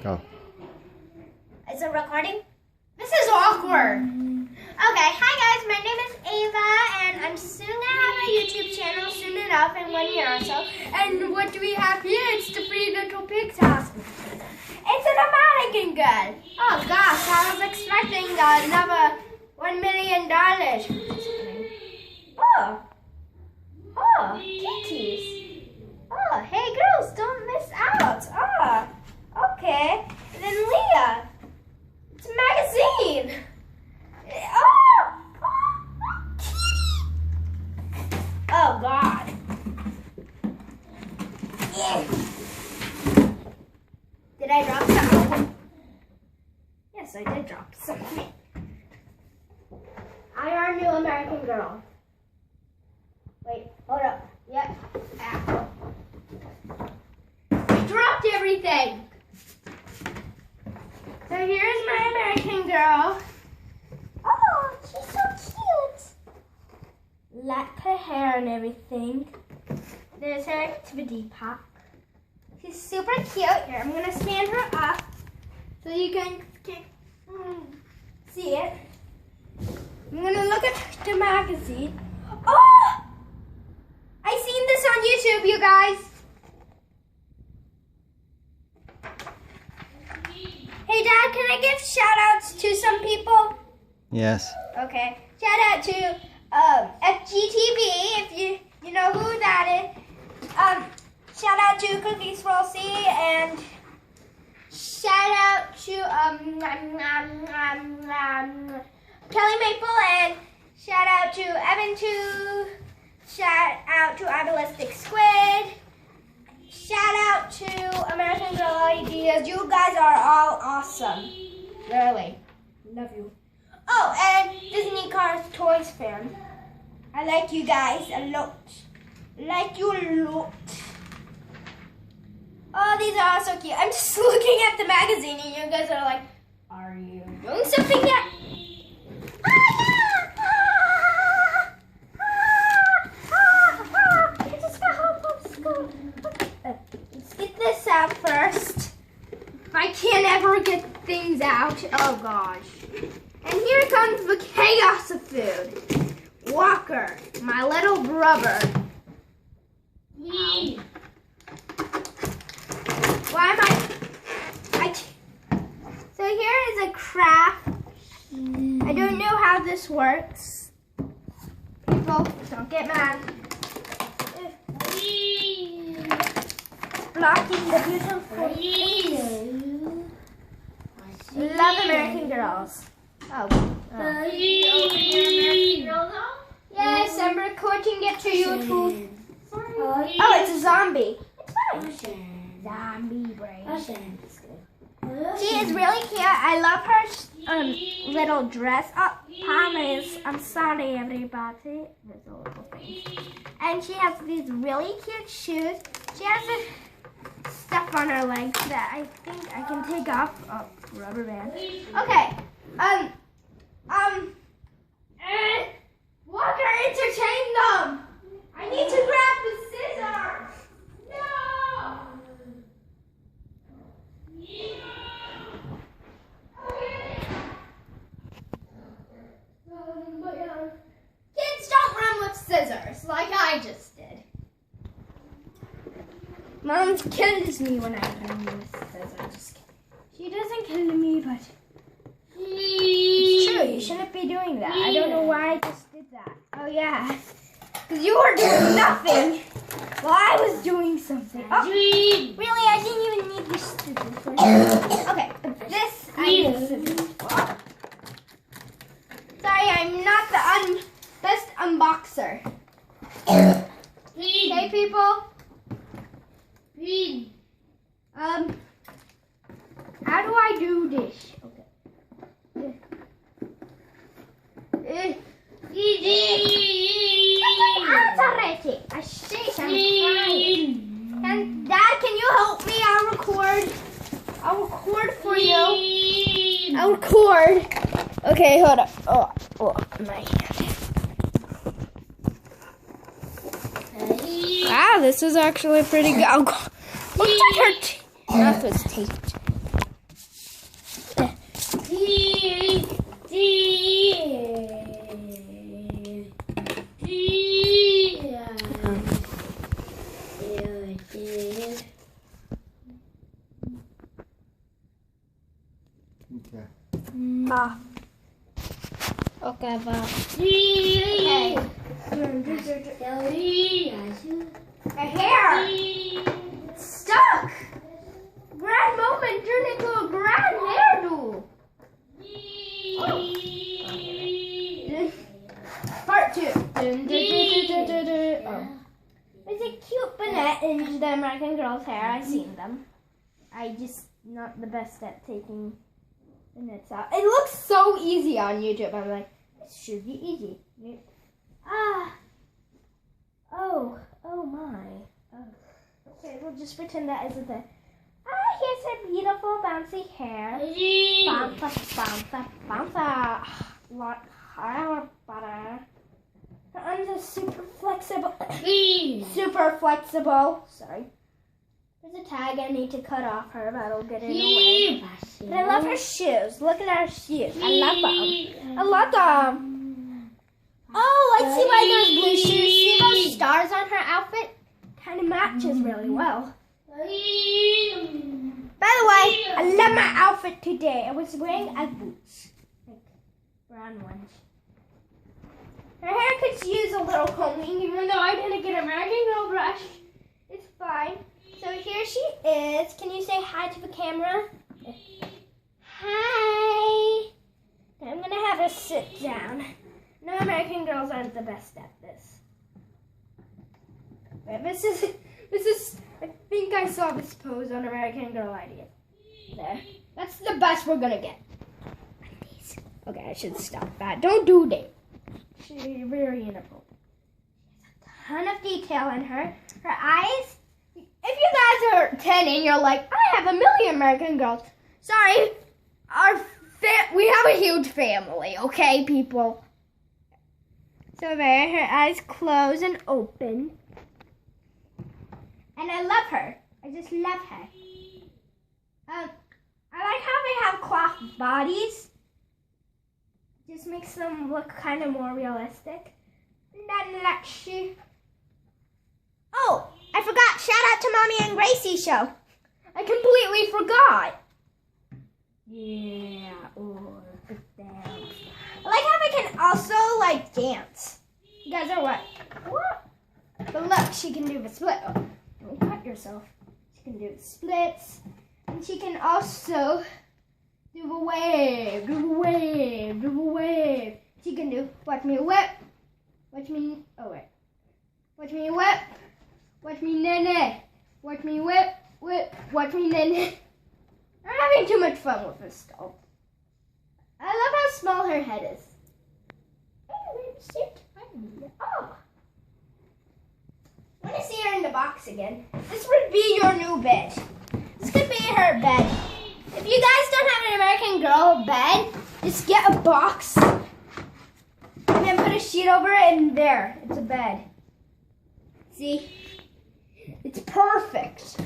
Go. Is it recording? This is awkward. Okay, hi guys, my name is Ava, and I'm soon gonna have a YouTube channel soon enough in 1 year or so. And what do we have here? It's the Free Little Pig's house. It's an American girl. Oh gosh, I was expecting another $1 million. Oh, kitties. Oh, hey girls, don't miss out. Oh, okay. Then Leah, it's a magazine. Oh God. Yeah. Did I drop something? Yes, I did drop something. I are a new American Girl. Wait, hold up. Yep. Ah. I dropped everything. So here's my American Girl. Oh, she's so cute. Like her hair and everything. There's her activity pack. She's super cute. Here, I'm gonna stand her up so you can see it. I'm gonna look at the magazine. Oh! I seen this on YouTube, you guys. Hey Dad, can I give shout outs to some people? Yes. Okay. Shout out to FGTV, if you know who that is. Shout out to Cookies Rosie, and shout out to Kelly Maple, and shout out to Evan 2. Shout out to Autistic Squid. Shout out to American Girl Ideas. You guys are all awesome. Really. Love you. Oh, and Disney Cars Toys fan. I like you guys a lot. Like you a lot. Oh, these are all so cute. I'm just looking at the magazine and you guys are like, are you doing something yet? Let's get this out first. If I can't ever get things out. Oh gosh. And here comes the chaos of food. Walker, my little brother. Wow. Why am I so here is a craft. I don't know how this works. People, don't get mad. Blocking the beautiful video. Love American Girls. Oh. Yes, I'm recording it to YouTube. Oh, it's a zombie. It's fine. Zombie brain. She is really cute. I love her little dress. Oh, promise. I'm sorry, everybody. There's a little thing. And she has these really cute shoes. She has this stuff on her legs that I think I can take off. Oh, rubber band. Okay. Walker, entertain them. I need to grab the scissors. No. Kids don't run with scissors like I just did. Mom kills me when I run with scissors. Just kidding. She doesn't kill me, but it's true. You shouldn't be doing that. I don't know why I just did that. Oh yeah, because you were doing nothing while I was doing something. Oh, really? I didn't even need these scissors. Okay, but this I need scissors. Wow. Sorry, I'm not the best unboxer. Okay, people. How do I do this? Okay. I say something. And Dad, can you help me? I'll record for you. I'll record. Okay, hold up. Oh, my hand. Wow, this is actually pretty good. Oh, look at her. That was taped. Okay. Okay, but her hair stuck. Grand moment turned into a grand hairdo. Part 2. Oh. There's a cute bonnet in the American Girl's hair. I've seen them. I just not the best at taking bonnets out. It looks so easy on YouTube. I'm like, it should be easy. Oh my. Oh. Okay, we'll just pretend that isn't there. Here's her beautiful bouncy hair. Bounce. Her arms are super flexible. Super flexible. Sorry. There's a tag I need to cut off her, but it'll get in the way. But I love her shoes. Look at her shoes. I love them. I love them. Oh, I see why there's blue shoes. See those stars on her outfit? Kind of matches really well. By the way, I love my outfit today. I was wearing Ugg boots, like brown ones. Her hair could use a little combing, even though I didn't get a American Girl brush. It's fine. So here she is. Can you say hi to the camera? Hi. I'm going to have her sit down. No, American Girls aren't the best at this. But this is, I think I saw this pose on American Girl Idea. There. That's the best we're going to get. Okay, I should stop that. Don't do that. She's very inappropriate. She has a ton of detail in her. Her eyes. If you guys are 10 and you're like, I have 1,000,000 American Girls. Sorry. We have a huge family, okay, people? So there, her eyes close and open. And I love her. I just love her. I like how they have cloth bodies. Just makes them look kind of more realistic. Oh, I forgot. Shout out to Mommy and Gracie show. I completely forgot. Yeah. Oh, look at them. I like how they can also like dance. You guys are what? But look, she can do the split. Oh, don't cut yourself. She can do the splits. And she can also do the wave, do the wave, do the wave. She can do, watch me whip, watch me, oh wait. Watch me whip, watch me nene, watch me whip, whip, watch me nene. I'm having too much fun with this doll. I love how small her head is. Oh. I want to see her in the box again. This would be your new bed. This could be her bed. If you guys don't have an American Girl bed, just get a box and then put a sheet over it and there, it's a bed. See? It's perfect.